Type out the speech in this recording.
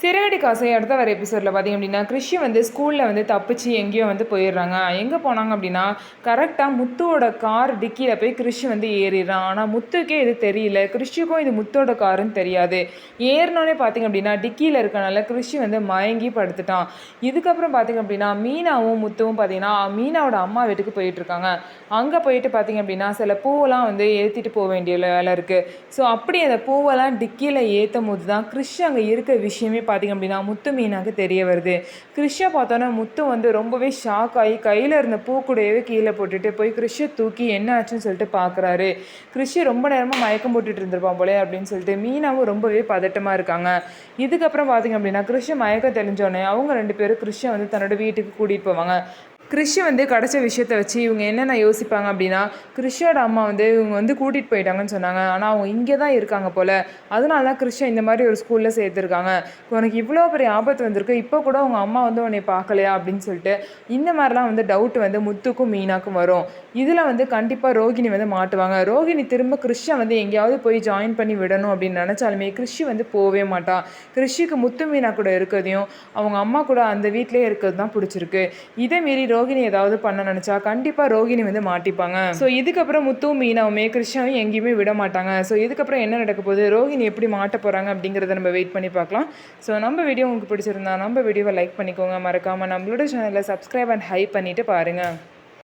சிறகடி காசை அடுத்த வர எபிசோடில் பார்த்திங்க அப்படின்னா கிறிஷி வந்து ஸ்கூலில் வந்து தப்பிச்சு எங்கேயோ வந்து போயிடுறாங்க. எங்கே போனாங்க அப்படின்னா கரெக்டாக முத்துவோட கார் டிக்கியில் போய் கிறிஷி வந்து ஏறிடுறான். ஆனால் முத்துக்கே இது தெரியல, கிறிஷிக்கும் இது முத்தோட காருன்னு தெரியாது. ஏறினோடனே பார்த்திங்க அப்படின்னா டிக்கியில் இருக்கனால கிறிஷி வந்து மயங்கி படுத்துட்டான். இதுக்கப்புறம் பார்த்திங்க அப்படின்னா மீனாவும் முத்துவும் பார்த்திங்கன்னா மீனாவோட அம்மா வீட்டுக்கு போயிட்டுருக்காங்க. அங்கே போயிட்டு பார்த்திங்க அப்படின்னா சில பூவெல்லாம் வந்து ஏற்றிட்டு போக வேண்டிய வேலை இருக்குது. ஸோ அப்படி அந்த பூவெல்லாம் டிக்கியில் ஏற்றும் போது தான் கிறிஷி அங்கே இருக்க விஷயமே பார்த்திங்க அப்படின்னா முத்து மீனாக்கு தெரிய வருது. கிறிஷை பார்த்தோன்னா முத்து வந்து ரொம்பவே ஷாக் ஆகி கையில் இருந்த பூக்கூடையவே கீழே போட்டுட்டு போய் கிறிஷை தூக்கி என்ன ஆச்சுன்னு சொல்லிட்டு பார்க்குறாரு. கிறிஷி ரொம்ப நேரமாக மயக்கம் போட்டுட்டு இருந்திருப்பான் போலே அப்படின்னு சொல்லிட்டு மீனாவும் ரொம்பவே பதட்டமாக இருக்காங்க. இதுக்கப்புறம் பார்த்திங்க அப்படின்னா கிறிஷை மயக்கம் தெளிஞ்சோடனே அவங்க 2 பேரும் கிறிஷை வந்து தன்னோட வீட்டுக்கு கூட்டிகிட்டு போவாங்க. கிறிஷ் வந்து கிடச்ச விஷயத்த வச்சு இவங்க என்னென்ன யோசிப்பாங்க அப்படின்னா கிறிஷோட அம்மா வந்து இவங்க வந்து கூட்டிகிட்டு போயிட்டாங்கன்னு சொன்னாங்க. ஆனால் அவங்க இங்கே தான் இருக்காங்க போல், அதனால தான் கிறிஷை இந்த மாதிரி ஒரு ஸ்கூலில் சேர்த்துருக்காங்க. உனக்கு இவ்வளோ பெரிய ஆபத்து வந்திருக்கு, இப்போ கூட உங்கள் அம்மா வந்து உன்னை பார்க்கலையா அப்படின்னு சொல்லிட்டு இந்த மாதிரிலாம் வந்து டவுட் வந்து முத்துக்கும் மீனாக்கும் வரும். இதில் வந்து கண்டிப்பாக ரோகிணி வந்து மாட்டுவாங்க. ரோகிணி திரும்ப கிறிஷை வந்து எங்கேயாவது போய் ஜாயின் பண்ணி விடணும் அப்படின்னு நினச்சாலுமே கிறிஷி வந்து போகவே மாட்டான். கிறிஷிக்கு முத்து மீனா கூட இருக்கிறதையும் அவங்க அம்மா கூட அந்த வீட்டிலே இருக்கிறது தான் பிடிச்சிருக்கு. இதே மீறி ரோகிணி ஏதாவது பண்ண நினச்சா கண்டிப்பாக ரோகிணி வந்து மாட்டிப்பாங்க. ஸோ இதுக்கப்புறம் முத்துவும் மீனாவுமே கிருஷ்ணாவும் எங்கேயுமே விட மாட்டாங்க. ஸோ இதுக்கப்புறம் என்ன நடக்க போகுது, ரோகிணி எப்படி மாட்ட போகிறாங்க அப்படிங்கிறத நம்ம வெயிட் பண்ணி பார்க்கலாம். ஸோ நம்ம வீடியோ உங்களுக்கு பிடிச்சிருந்தா நம்ம வீடியோவை லைக் பண்ணிக்கோங்க. மறக்காமல் நம்மளோட சேனலை சப்ஸ்கிரைப் அண்ட் ஹைப் பண்ணிவிட்டு பாருங்கள்.